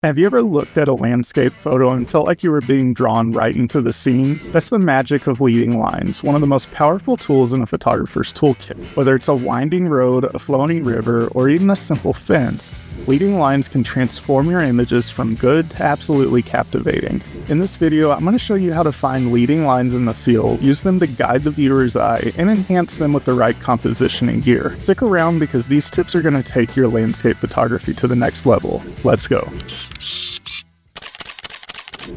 Have you ever looked at a landscape photo and felt like you were being drawn right into the scene? That's the magic of leading lines, one of the most powerful tools in a photographer's toolkit. Whether it's a winding road, a flowing river, or even a simple fence, leading lines can transform your images from good to absolutely captivating. In this video, I'm going to show you how to find leading lines in the field, use them to guide the viewer's eye, and enhance them with the right composition and gear. Stick around because these tips are going to take your landscape photography to the next level. Let's go.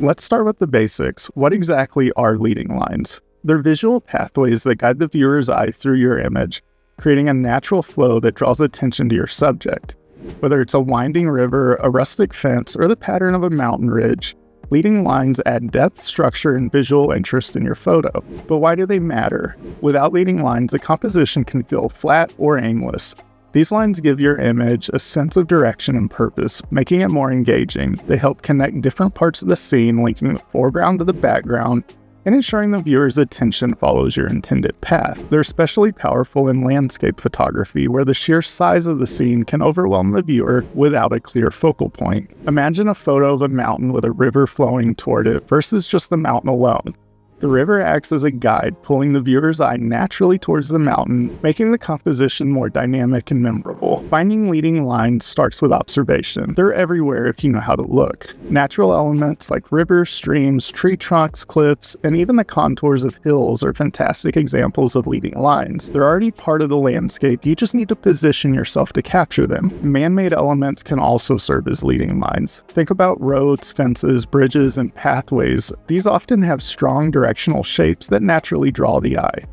Let's start with the basics. What exactly are leading lines? They're visual pathways that guide the viewer's eye through your image, creating a natural flow that draws attention to your subject. Whether it's a winding river, a rustic fence, or the pattern of a mountain ridge, leading lines add depth, structure, and visual interest in your photo. But why do they matter? Without leading lines, the composition can feel flat or aimless. These lines give your image a sense of direction and purpose, making it more engaging. They help connect different parts of the scene, linking the foreground to the background, and ensuring the viewer's attention follows your intended path. They're especially powerful in landscape photography, where the sheer size of the scene can overwhelm the viewer without a clear focal point. Imagine a photo of a mountain with a river flowing toward it versus just the mountain alone. The river acts as a guide, pulling the viewer's eye naturally towards the mountain, making the composition more dynamic and memorable. Finding leading lines starts with observation. They're everywhere if you know how to look. Natural elements like rivers, streams, tree trunks, cliffs, and even the contours of hills are fantastic examples of leading lines. They're already part of the landscape, you just need to position yourself to capture them. Man-made elements can also serve as leading lines. Think about roads, fences, bridges, and pathways. These often have strong directional shapes that naturally draw the eye.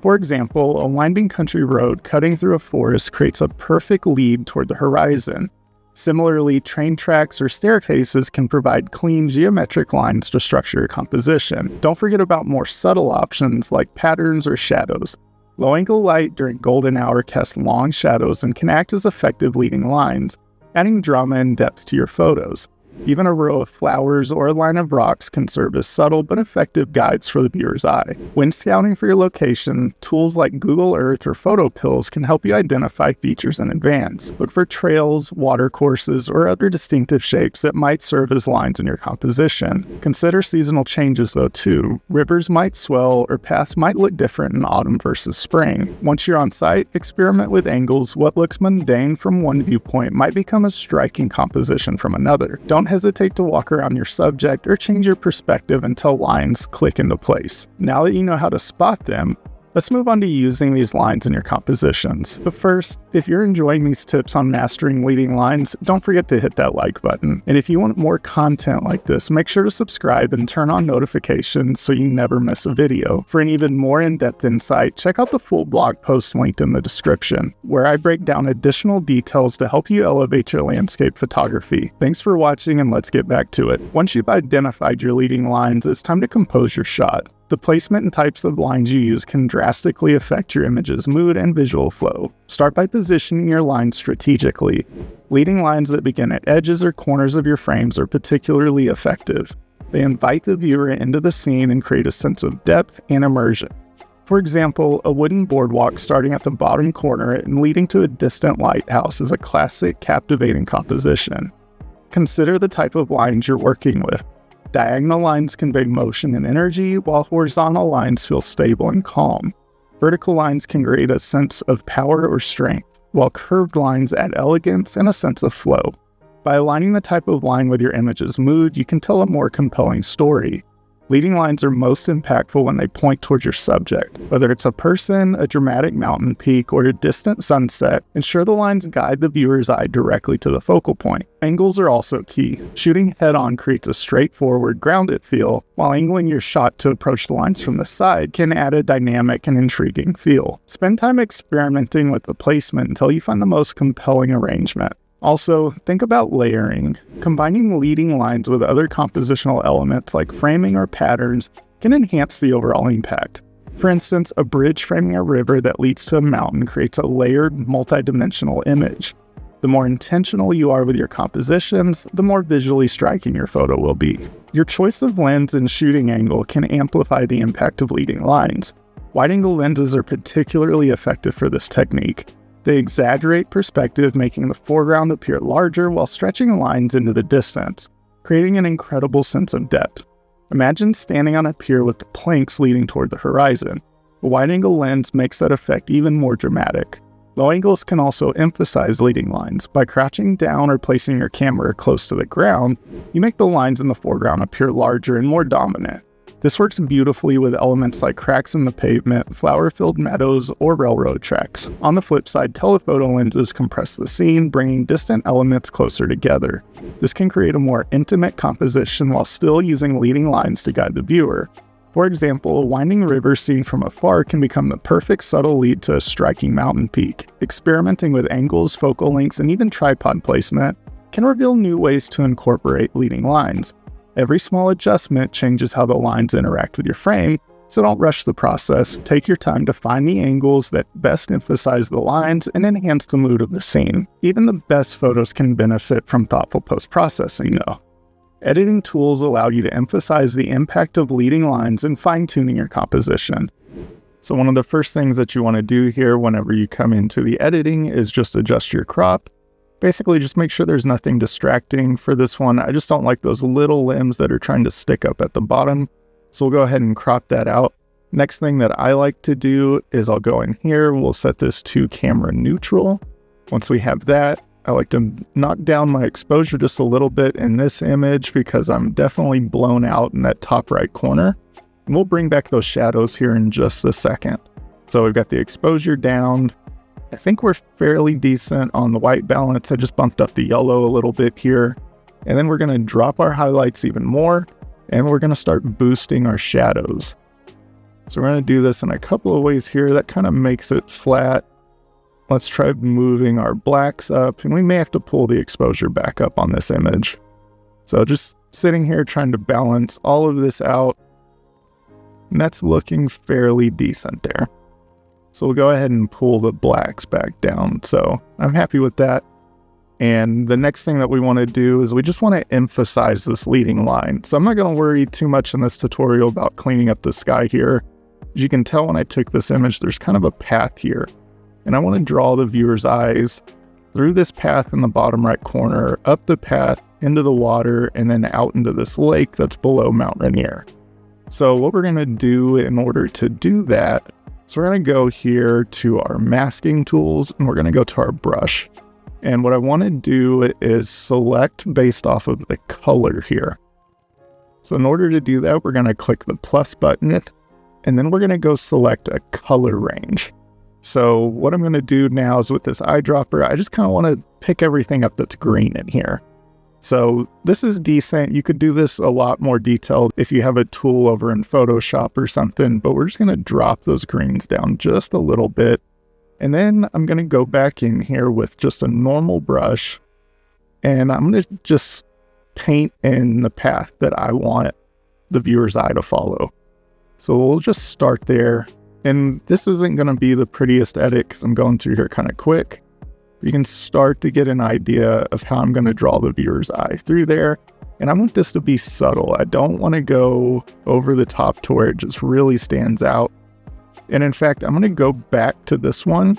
For example, a winding country road cutting through a forest creates a perfect lead toward the horizon. Similarly, train tracks or staircases can provide clean geometric lines to structure your composition. Don't forget about more subtle options like patterns or shadows. Low-angle light during golden hour casts long shadows and can act as effective leading lines, adding drama and depth to your photos. Even a row of flowers or a line of rocks can serve as subtle but effective guides for the viewer's eye. When scouting for your location, tools like Google Earth or PhotoPills can help you identify features in advance. Look for trails, watercourses, or other distinctive shapes that might serve as lines in your composition. Consider seasonal changes though too. Rivers might swell or paths might look different in autumn versus spring. Once you're on site, experiment with angles. What looks mundane from one viewpoint might become a striking composition from another. Don't hesitate to walk around your subject or change your perspective until lines click into place. Now that you know how to spot them, let's move on to using these lines in your compositions. But first, if you're enjoying these tips on mastering leading lines, don't forget to hit that like button. And if you want more content like this, make sure to subscribe and turn on notifications so you never miss a video. For an even more in-depth insight, check out the full blog post linked in the description, where I break down additional details to help you elevate your landscape photography. Thanks for watching, and let's get back to it. Once you've identified your leading lines, it's time to compose your shot. The placement and types of lines you use can drastically affect your image's mood and visual flow. Start by positioning your lines strategically. Leading lines that begin at edges or corners of your frames are particularly effective. They invite the viewer into the scene and create a sense of depth and immersion. For example, a wooden boardwalk starting at the bottom corner and leading to a distant lighthouse is a classic, captivating composition. Consider the type of lines you're working with. Diagonal lines convey motion and energy, while horizontal lines feel stable and calm. Vertical lines can create a sense of power or strength, while curved lines add elegance and a sense of flow. By aligning the type of line with your image's mood, you can tell a more compelling story. Leading lines are most impactful when they point towards your subject. Whether it's a person, a dramatic mountain peak, or a distant sunset, ensure the lines guide the viewer's eye directly to the focal point. Angles are also key. Shooting head-on creates a straightforward, grounded feel, while angling your shot to approach the lines from the side can add a dynamic and intriguing feel. Spend time experimenting with the placement until you find the most compelling arrangement. Also, think about layering. Combining leading lines with other compositional elements like framing or patterns can enhance the overall impact. For instance, a bridge framing a river that leads to a mountain creates a layered, multi-dimensional image. The more intentional you are with your compositions, the more visually striking your photo will be. Your choice of lens and shooting angle can amplify the impact of leading lines. Wide-angle lenses are particularly effective for this technique. They exaggerate perspective, making the foreground appear larger while stretching lines into the distance, creating an incredible sense of depth. Imagine standing on a pier with the planks leading toward the horizon. A wide-angle lens makes that effect even more dramatic. Low angles can also emphasize leading lines. By crouching down or placing your camera close to the ground, you make the lines in the foreground appear larger and more dominant. This works beautifully with elements like cracks in the pavement, flower-filled meadows, or railroad tracks. On the flip side, telephoto lenses compress the scene, bringing distant elements closer together. This can create a more intimate composition while still using leading lines to guide the viewer. For example, a winding river seen from afar can become the perfect subtle lead to a striking mountain peak. Experimenting with angles, focal lengths, and even tripod placement can reveal new ways to incorporate leading lines. Every small adjustment changes how the lines interact with your frame, so don't rush the process. Take your time to find the angles that best emphasize the lines and enhance the mood of the scene. Even the best photos can benefit from thoughtful post-processing, though. Editing tools allow you to emphasize the impact of leading lines and fine-tuning your composition. So one of the first things that you want to do here whenever you come into the editing is just adjust your crop. Basically, just make sure there's nothing distracting. For this one, I just don't like those little limbs that are trying to stick up at the bottom. So we'll go ahead and crop that out. Next thing that I like to do is I'll go in here, we'll set this to camera neutral. Once we have that, I like to knock down my exposure just a little bit in this image because I'm definitely blown out in that top right corner. And we'll bring back those shadows here in just a second. So we've got the exposure down. I think we're fairly decent on the white balance. I just bumped up the yellow a little bit here. And then we're going to drop our highlights even more. And we're going to start boosting our shadows. So we're going to do this in a couple of ways here. That kind of makes it flat. Let's try moving our blacks up. And we may have to pull the exposure back up on this image. So just sitting here trying to balance all of this out. And that's looking fairly decent there. So we'll go ahead and pull the blacks back down. So I'm happy with that. And the next thing that we want to do is we just want to emphasize this leading line. So I'm not going to worry too much in this tutorial about cleaning up the sky here. As you can tell when I took this image, there's kind of a path here. And I want to draw the viewer's eyes through this path in the bottom right corner, up the path, into the water, and then out into this lake that's below Mount Rainier. So what we're going to do in order to do that, so we're going to go here to our masking tools and we're going to go to our brush. And what I want to do is select based off of the color here. So in order to do that, we're going to click the plus button and then we're going to go select a color range. So what I'm going to do now is with this eyedropper, I just kind of want to pick everything up that's green in here. So this is decent. You could do this a lot more detailed if you have a tool over in Photoshop or something, but we're just going to drop those greens down just a little bit. And then I'm going to go back in here with just a normal brush and I'm going to just paint in the path that I want the viewer's eye to follow. So we'll just start there. And this isn't going to be the prettiest edit because I'm going through here kind of quick. You can start to get an idea of how I'm going to draw the viewer's eye through there. And I want this to be subtle. I don't want to go over the top to where it just really stands out. And in fact, I'm going to go back to this one,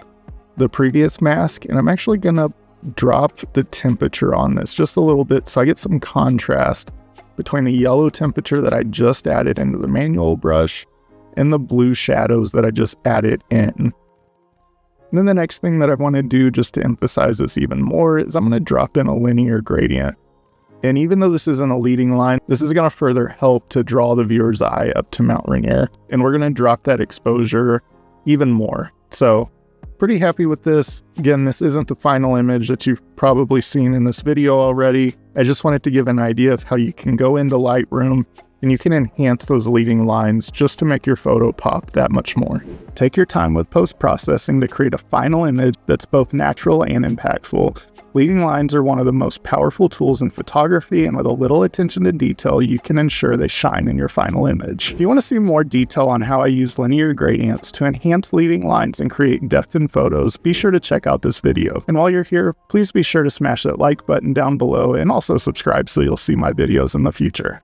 the previous mask, and I'm actually going to drop the temperature on this just a little bit so I get some contrast between the yellow temperature that I just added into the manual brush and the blue shadows that I just added in. And then the next thing that I want to do just to emphasize this even more is I'm going to drop in a linear gradient. And even though this isn't a leading line, this is going to further help to draw the viewer's eye up to Mount Rainier. And we're going to drop that exposure even more. So pretty happy with this. Again, this isn't the final image that you've probably seen in this video already. I just wanted to give an idea of how you can go into Lightroom and you can enhance those leading lines just to make your photo pop that much more. Take your time with post-processing to create a final image that's both natural and impactful. Leading lines are one of the most powerful tools in photography, and with a little attention to detail, you can ensure they shine in your final image. If you want to see more detail on how I use linear gradients to enhance leading lines and create depth in photos, be sure to check out this video. And while you're here, please be sure to smash that like button down below and also subscribe so you'll see my videos in the future.